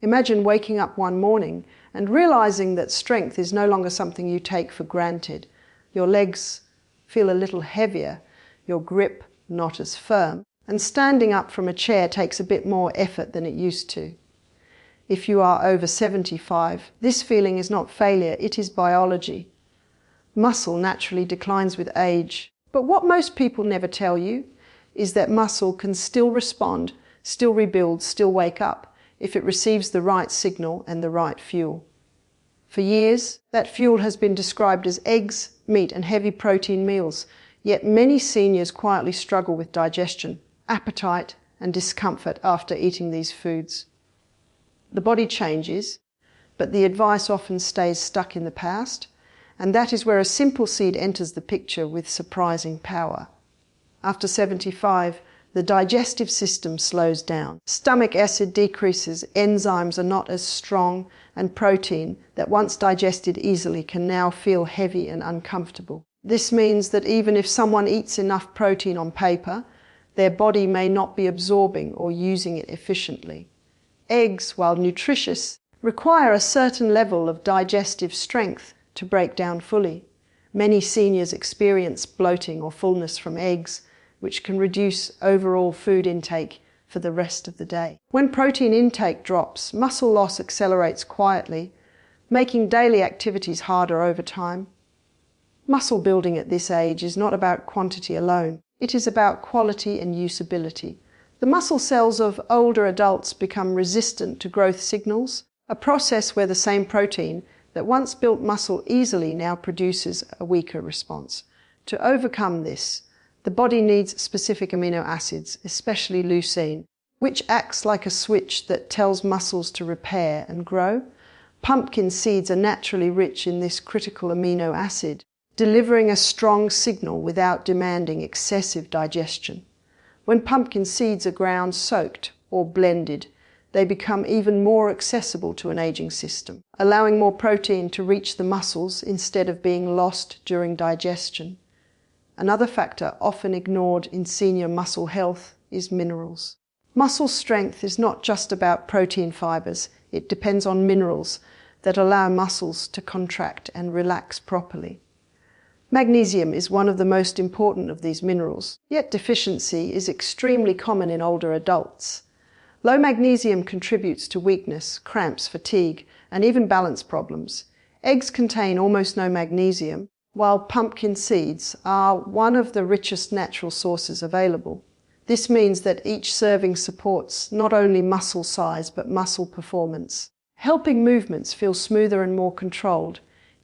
Imagine waking up one morning and realizing that strength is no longer something you take for granted. Your legs feel a little heavier, your grip not as firm, and standing up from a chair takes a bit more effort than it used to. If you are over 75, this feeling is not failure, it is biology. Muscle naturally declines with age, but what most people never tell you is that muscle can still respond, still rebuild, still wake up if it receives the right signal and the right fuel. For years, that fuel has been described as eggs, meat and heavy protein meals, yet many seniors quietly struggle with digestion, appetite and discomfort after eating these foods. The body changes, but the advice often stays stuck in the past, and that is where a simple seed enters the picture with surprising power. After 75, the digestive system slows down. Stomach acid decreases, enzymes are not as strong, and protein that once digested easily can now feel heavy and uncomfortable. This means that even if someone eats enough protein on paper, their body may not be absorbing or using it efficiently. Eggs, while nutritious, require a certain level of digestive strength to break down fully. Many seniors experience bloating or fullness from eggs, which can reduce overall food intake for the rest of the day. When protein intake drops, muscle loss accelerates quietly, making daily activities harder over time. Muscle building at this age is not about quantity alone. It is about quality and usability. The muscle cells of older adults become resistant to growth signals, a process where the same protein that once built muscle easily now produces a weaker response. To overcome this, the body needs specific amino acids, especially leucine, which acts like a switch that tells muscles to repair and grow. Pumpkin seeds are naturally rich in this critical amino acid, delivering a strong signal without demanding excessive digestion. When pumpkin seeds are ground soaked or blended, they become even more accessible to an aging system, allowing more protein to reach the muscles instead of being lost during digestion. Another factor often ignored in senior muscle health is minerals. Muscle strength is not just about protein fibers, it depends on minerals that allow muscles to contract and relax properly. Magnesium is one of the most important of these minerals, yet deficiency is extremely common in older adults. Low magnesium contributes to weakness, cramps, fatigue, and even balance problems. Eggs contain almost no magnesium, while pumpkin seeds are one of the richest natural sources available. This means that each serving supports not only muscle size but muscle performance, helping movements feel smoother and more controlled.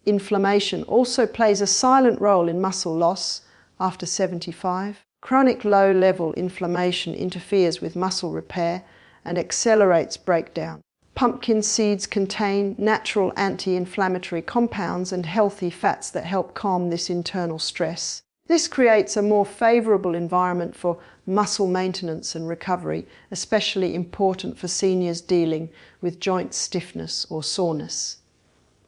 Inflammation also plays a silent role in muscle loss after 75. Chronic low-level inflammation interferes with muscle repair and accelerates breakdown. Pumpkin seeds contain natural anti-inflammatory compounds and healthy fats that help calm this internal stress. This creates a more favorable environment for muscle maintenance and recovery, especially important for seniors dealing with joint stiffness or soreness.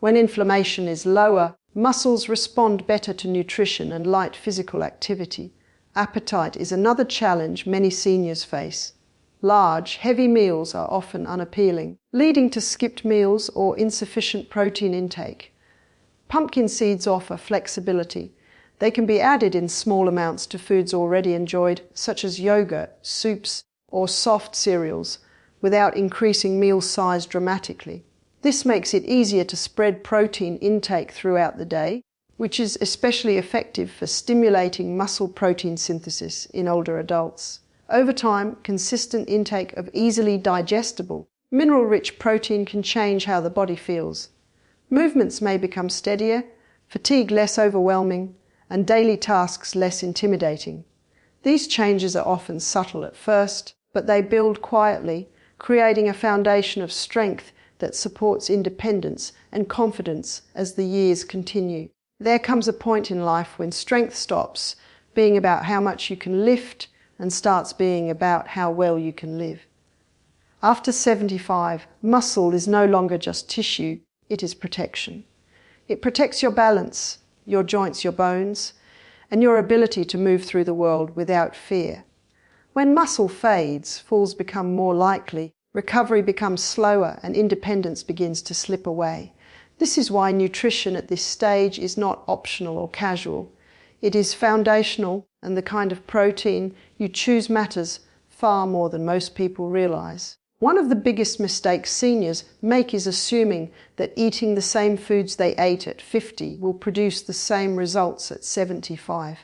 When inflammation is lower, muscles respond better to nutrition and light physical activity. Appetite is another challenge many seniors face. Large, heavy meals are often unappealing, leading to skipped meals or insufficient protein intake. Pumpkin seeds offer flexibility. They can be added in small amounts to foods already enjoyed, such as yogurt, soups, or soft cereals, without increasing meal size dramatically. This makes it easier to spread protein intake throughout the day, which is especially effective for stimulating muscle protein synthesis in older adults. Over time, consistent intake of easily digestible, mineral-rich protein can change how the body feels. Movements may become steadier, fatigue less overwhelming, and daily tasks less intimidating. These changes are often subtle at first, but they build quietly, creating a foundation of strength that supports independence and confidence as the years continue. There comes a point in life when strength stops being about how much you can lift and starts being about how well you can live. After 75, muscle is no longer just tissue, it is protection. It protects your balance, your joints, your bones, and your ability to move through the world without fear. When muscle fades, falls become more likely, Recovery becomes slower and independence begins to slip away. This is why nutrition at this stage is not optional or casual. It is foundational, and the kind of protein you choose matters far more than most people realize. One of the biggest mistakes seniors make is assuming that eating the same foods they ate at 50 will produce the same results at 75.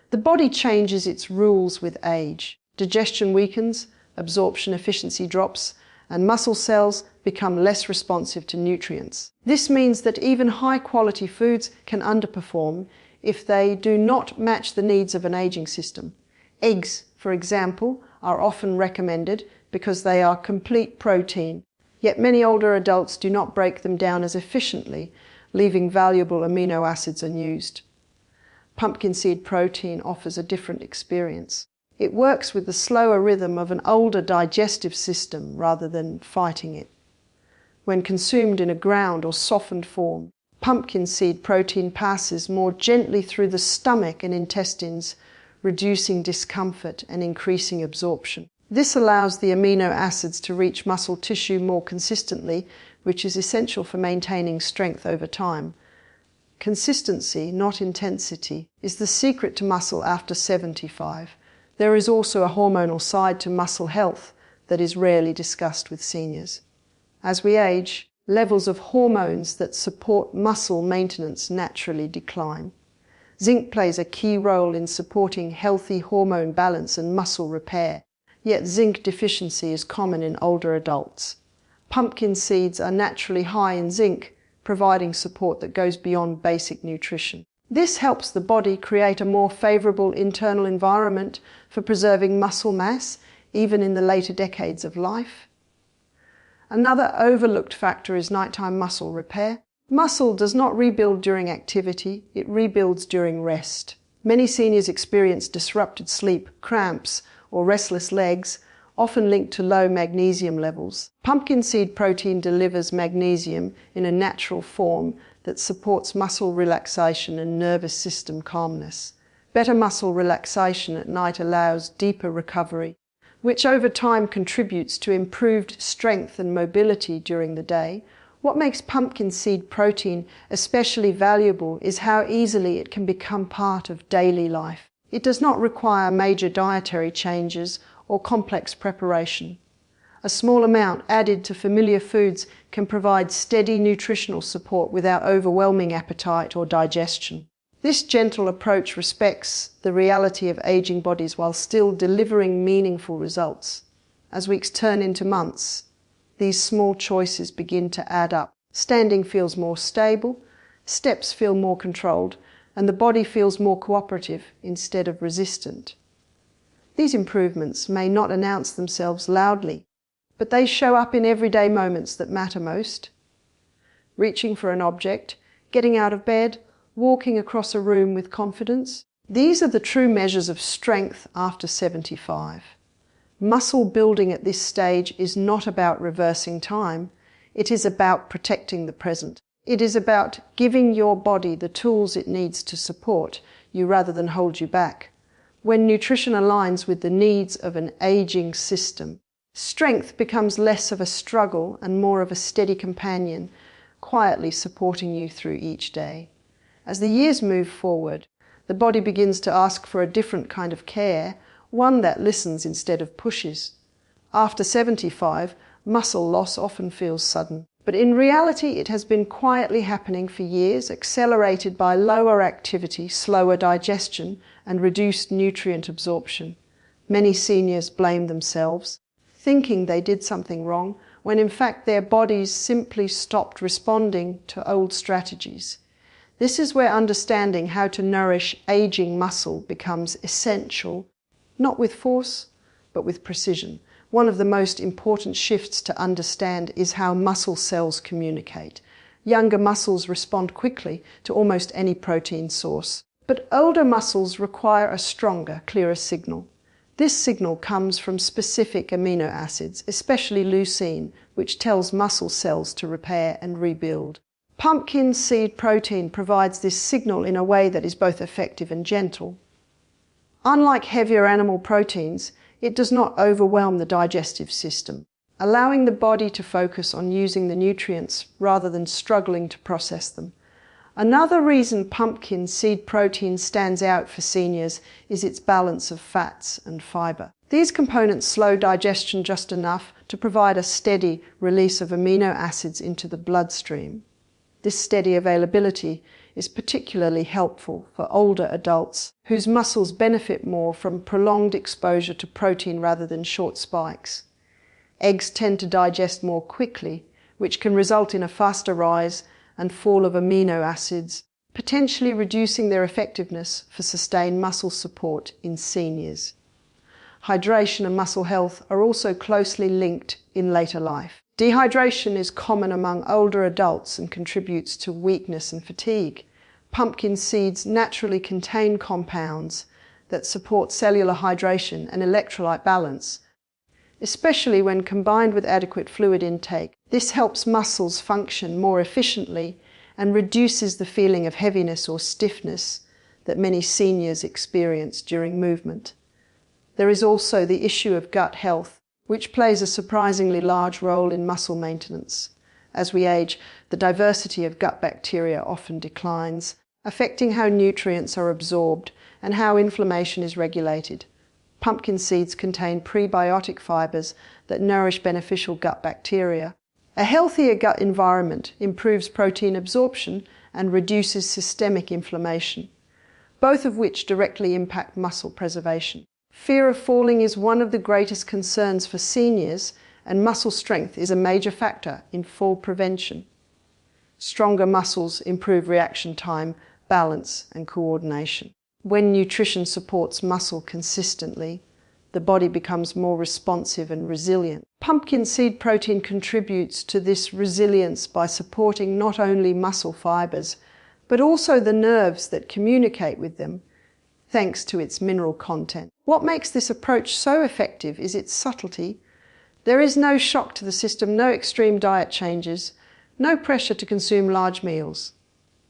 The body changes its rules with age. Digestion weakens, absorption efficiency drops, and muscle cells become less responsive to nutrients. This means that even high-quality foods can underperform if they do not match the needs of an aging system. Eggs, for example, are often recommended because they are complete protein, yet many older adults do not break them down as efficiently, leaving valuable amino acids unused. Pumpkin seed protein offers a different experience. It works with the slower rhythm of an older digestive system rather than fighting it. When consumed in a ground or softened form, pumpkin seed protein passes more gently through the stomach and intestines, reducing discomfort and increasing absorption. This allows the amino acids to reach muscle tissue more consistently, which is essential for maintaining strength over time. Consistency, not intensity, is the secret to muscle after 75. There is also a hormonal side to muscle health that is rarely discussed with seniors. As we age, levels of hormones that support muscle maintenance naturally decline. Zinc plays a key role in supporting healthy hormone balance and muscle repair, yet zinc deficiency is common in older adults. Pumpkin seeds are naturally high in zinc, providing support that goes beyond basic nutrition. This helps the body create a more favorable internal environment for preserving muscle mass, even in the later decades of life. Another overlooked factor is nighttime muscle repair. Muscle does not rebuild during activity, it rebuilds during rest. Many seniors experience disrupted sleep, cramps, or restless legs, often linked to low magnesium levels. Pumpkin seed protein delivers magnesium in a natural form that supports muscle relaxation and nervous system calmness. Better muscle relaxation at night allows deeper recovery, which over time contributes to improved strength and mobility during the day. What makes pumpkin seed protein especially valuable is how easily it can become part of daily life. It does not require major dietary changes or complex preparation. A small amount added to familiar foods can provide steady nutritional support without overwhelming appetite or digestion. This gentle approach respects the reality of aging bodies while still delivering meaningful results. As weeks turn into months, these small choices begin to add up. Standing feels more stable, steps feel more controlled, and the body feels more cooperative instead of resistant. These improvements may not announce themselves loudly, but they show up in everyday moments that matter most. Reaching for an object, getting out of bed, walking across a room with confidence. These are the true measures of strength after 75. Muscle building at this stage is not about reversing time. It is about protecting the present. It is about giving your body the tools it needs to support you rather than hold you back. When nutrition aligns with the needs of an aging system, strength becomes less of a struggle and more of a steady companion, quietly supporting you through each day. As the years move forward, the body begins to ask for a different kind of care, one that listens instead of pushes. After 75, muscle loss often feels sudden, but in reality it has been quietly happening for years, accelerated by lower activity, slower digestion, and reduced nutrient absorption. Many seniors blame themselves, thinking they did something wrong, when in fact their bodies simply stopped responding to old strategies. This is where understanding how to nourish aging muscle becomes essential, not with force, but with precision. One of the most important shifts to understand is how muscle cells communicate. Younger muscles respond quickly to almost any protein source, but older muscles require a stronger, clearer signal. This signal comes from specific amino acids, especially leucine, which tells muscle cells to repair and rebuild. Pumpkin seed protein provides this signal in a way that is both effective and gentle. Unlike heavier animal proteins, it does not overwhelm the digestive system. allowing the body to focus on using the nutrients rather than struggling to process them. Another reason pumpkin seed protein stands out for seniors is its balance of fats and fibre. These components slow digestion just enough to provide a steady release of amino acids into the bloodstream. This steady availability is particularly helpful for older adults whose muscles benefit more from prolonged exposure to protein rather than short spikes. Eggs tend to digest more quickly, which can result in a faster rise and fall of amino acids, potentially reducing their effectiveness for sustained muscle support in seniors. Hydration and muscle health are also closely linked in later life. Dehydration is common among older adults and contributes to weakness and fatigue. Pumpkin seeds naturally contain compounds that support cellular hydration and electrolyte balance, especially when combined with adequate fluid intake. This helps muscles function more efficiently and reduces the feeling of heaviness or stiffness that many seniors experience during movement. There is also the issue of gut health, which plays a surprisingly large role in muscle maintenance. As we age, the diversity of gut bacteria often declines, affecting how nutrients are absorbed and how inflammation is regulated. Pumpkin seeds contain prebiotic fibers that nourish beneficial gut bacteria. A healthier gut environment improves protein absorption and reduces systemic inflammation, both of which directly impact muscle preservation. Fear of falling is one of the greatest concerns for seniors, and muscle strength is a major factor in fall prevention. Stronger muscles improve reaction time, balance, and coordination. When nutrition supports muscle consistently, the body becomes more responsive and resilient. Pumpkin seed protein contributes to this resilience by supporting not only muscle fibers, but also the nerves that communicate with them, thanks to its mineral content. What makes this approach so effective is its subtlety. There is no shock to the system, no extreme diet changes, no pressure to consume large meals.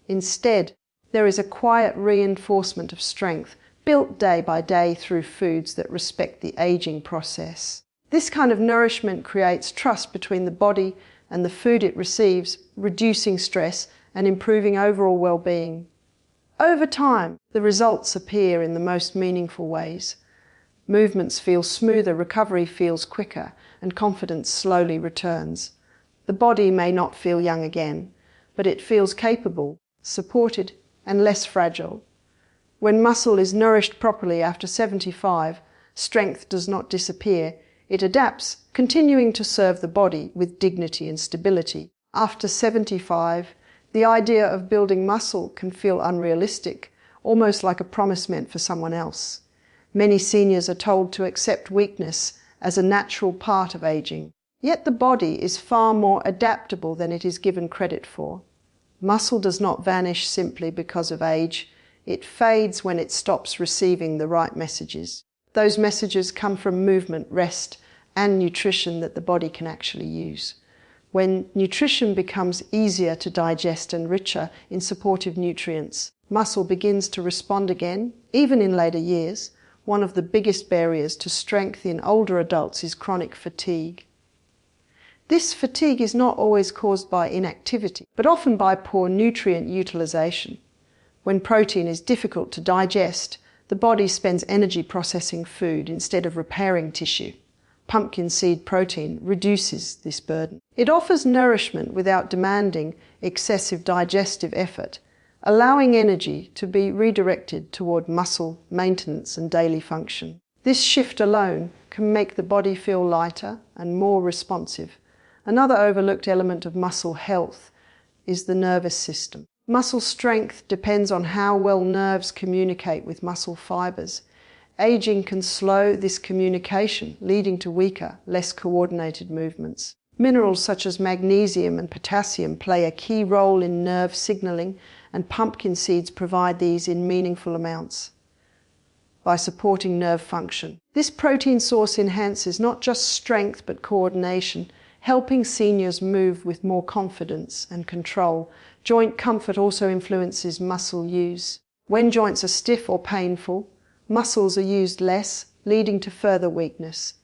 Instead, there is a quiet reinforcement of strength, built day by day through foods that respect the aging process. This kind of nourishment creates trust between the body and the food it receives, reducing stress and improving overall well-being. Over time, the results appear in the most meaningful ways. Movements feel smoother, recovery feels quicker, and confidence slowly returns. The body may not feel young again, but it feels capable, supported, and less fragile. When muscle is nourished properly after 75, strength does not disappear. It adapts, continuing to serve the body with dignity and stability. After 75, the idea of building muscle can feel unrealistic, almost like a promise meant for someone else. Many seniors are told to accept weakness as a natural part of aging. Yet the body is far more adaptable than it is given credit for. Muscle does not vanish simply because of age. It fades when it stops receiving the right messages. Those messages come from movement, rest, and nutrition that the body can actually use. When nutrition becomes easier to digest and richer in supportive nutrients, muscle begins to respond again, even in later years. One of the biggest barriers to strength in older adults is chronic fatigue. This fatigue is not always caused by inactivity, but often by poor nutrient utilization. When protein is difficult to digest, the body spends energy processing food instead of repairing tissue. Pumpkin seed protein reduces this burden. It offers nourishment without demanding excessive digestive effort, allowing energy to be redirected toward muscle maintenance and daily function. This shift alone can make the body feel lighter and more responsive. Another overlooked element of muscle health is the nervous system. Muscle strength depends on how well nerves communicate with muscle fibers. Aging can slow this communication, leading to weaker, less coordinated movements. Minerals such as magnesium and potassium play a key role in nerve signaling, and pumpkin seeds provide these in meaningful amounts by supporting nerve function. This protein source enhances not just strength but coordination, helping seniors move with more confidence and control. Joint comfort also influences muscle use. When joints are stiff or painful, muscles are used less, leading to further weakness.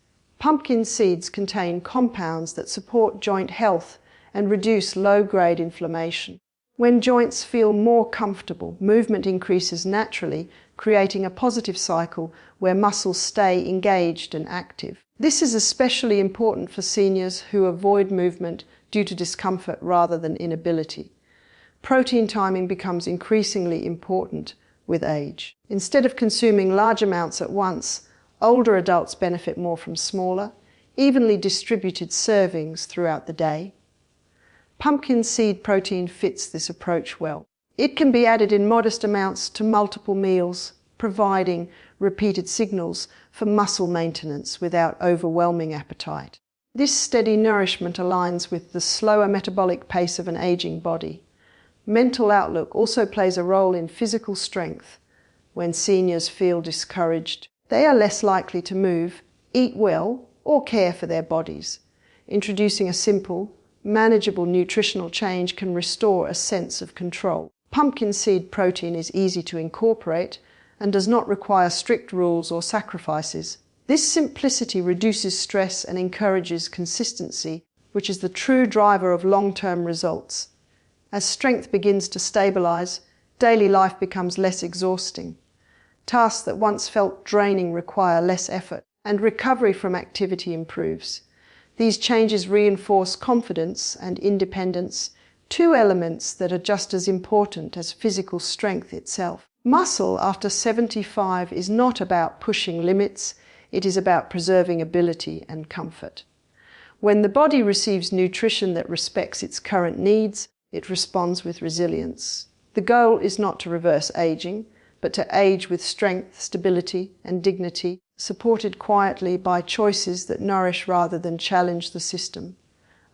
Pumpkin seeds contain compounds that support joint health and reduce low-grade inflammation. When joints feel more comfortable, movement increases naturally, creating a positive cycle where muscles stay engaged and active. This is especially important for seniors who avoid movement due to discomfort rather than inability. Protein timing becomes increasingly important with age. Instead of consuming large amounts at once, older adults benefit more from smaller, evenly distributed servings throughout the day. Pumpkin seed protein fits this approach well. It can be added in modest amounts to multiple meals, providing repeated signals for muscle maintenance without overwhelming appetite. This steady nourishment aligns with the slower metabolic pace of an aging body. Mental outlook also plays a role in physical strength. When seniors feel discouraged, they are less likely to move, eat well, or care for their bodies. Introducing a simple, manageable nutritional change can restore a sense of control. Pumpkin seed protein is easy to incorporate and does not require strict rules or sacrifices. This simplicity reduces stress and encourages consistency, which is the true driver of long-term results. As strength begins to stabilize, daily life becomes less exhausting. Tasks that once felt draining require less effort, and recovery from activity improves. These changes reinforce confidence and independence, two elements that are just as important as physical strength itself. Muscle after 75 is not about pushing limits, it is about preserving ability and comfort. When the body receives nutrition that respects its current needs, it responds with resilience. The goal is not to reverse aging, but to age with strength, stability, and dignity, supported quietly by choices that nourish rather than challenge the system.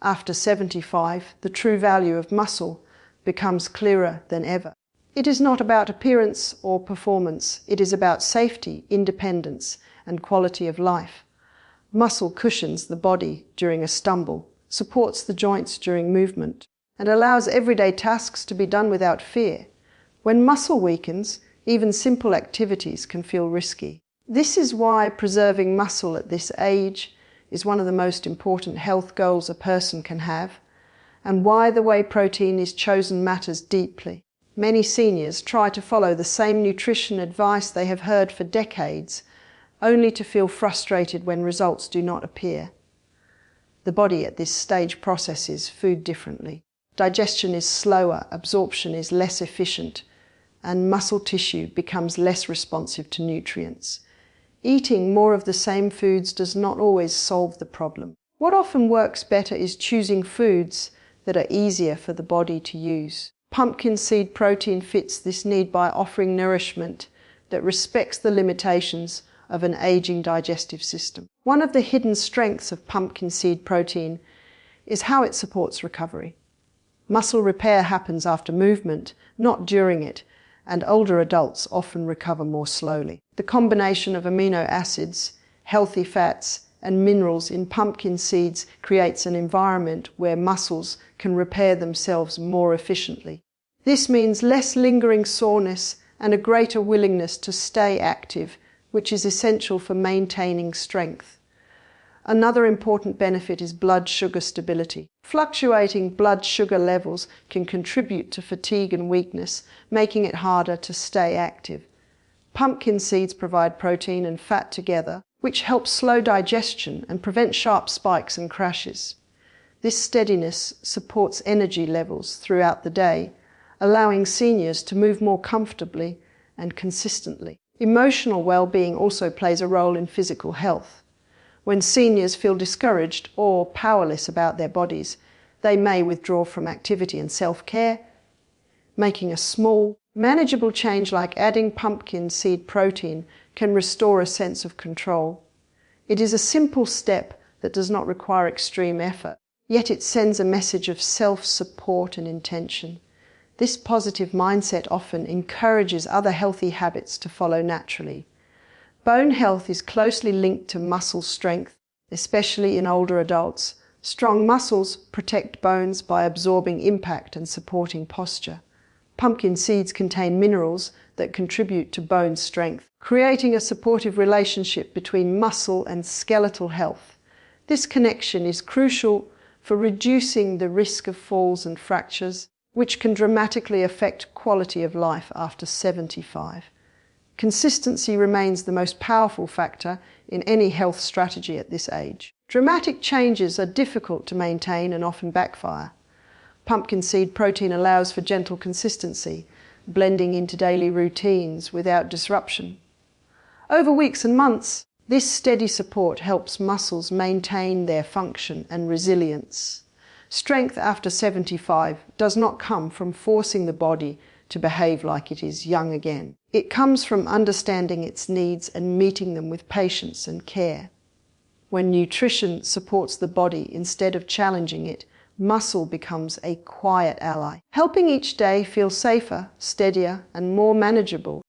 After 75, the true value of muscle becomes clearer than ever. It is not about appearance or performance, it is about safety, independence, and quality of life. Muscle cushions the body during a stumble, supports the joints during movement, and allows everyday tasks to be done without fear. When muscle weakens, even simple activities can feel risky. This is why preserving muscle at this age is one of the most important health goals a person can have, and why the whey protein is chosen matters deeply. Many seniors try to follow the same nutrition advice they have heard for decades, only to feel frustrated when results do not appear. The body at this stage processes food differently. Digestion is slower, absorption is less efficient, and muscle tissue becomes less responsive to nutrients. Eating more of the same foods does not always solve the problem. What often works better is choosing foods that are easier for the body to use. Pumpkin seed protein fits this need by offering nourishment that respects the limitations of an aging digestive system. One of the hidden strengths of pumpkin seed protein is how it supports recovery. Muscle repair happens after movement, not during it, and older adults often recover more slowly. The combination of amino acids, healthy fats, and minerals in pumpkin seeds creates an environment where muscles can repair themselves more efficiently. This means less lingering soreness and a greater willingness to stay active, which is essential for maintaining strength. Another important benefit is blood sugar stability. Fluctuating blood sugar levels can contribute to fatigue and weakness, making it harder to stay active. Pumpkin seeds provide protein and fat together, which helps slow digestion and prevent sharp spikes and crashes. This steadiness supports energy levels throughout the day, allowing seniors to move more comfortably and consistently. Emotional well-being also plays a role in physical health. When seniors feel discouraged or powerless about their bodies, they may withdraw from activity and self-care. Making a small, manageable change like adding pumpkin seed protein can restore a sense of control. It is a simple step that does not require extreme effort, yet it sends a message of self-support and intention. This positive mindset often encourages other healthy habits to follow naturally. Bone health is closely linked to muscle strength, especially in older adults. Strong muscles protect bones by absorbing impact and supporting posture. Pumpkin seeds contain minerals that contribute to bone strength, creating a supportive relationship between muscle and skeletal health. This connection is crucial for reducing the risk of falls and fractures, which can dramatically affect quality of life after 75. Consistency remains the most powerful factor in any health strategy at this age. Dramatic changes are difficult to maintain and often backfire. Pumpkin seed protein allows for gentle consistency, blending into daily routines without disruption. Over weeks and months, this steady support helps muscles maintain their function and resilience. Strength after 75 does not come from forcing the body to behave like it is young again. It comes from understanding its needs and meeting them with patience and care. When nutrition supports the body instead of challenging it, muscle becomes a quiet ally, helping each day feel safer, steadier, and more manageable.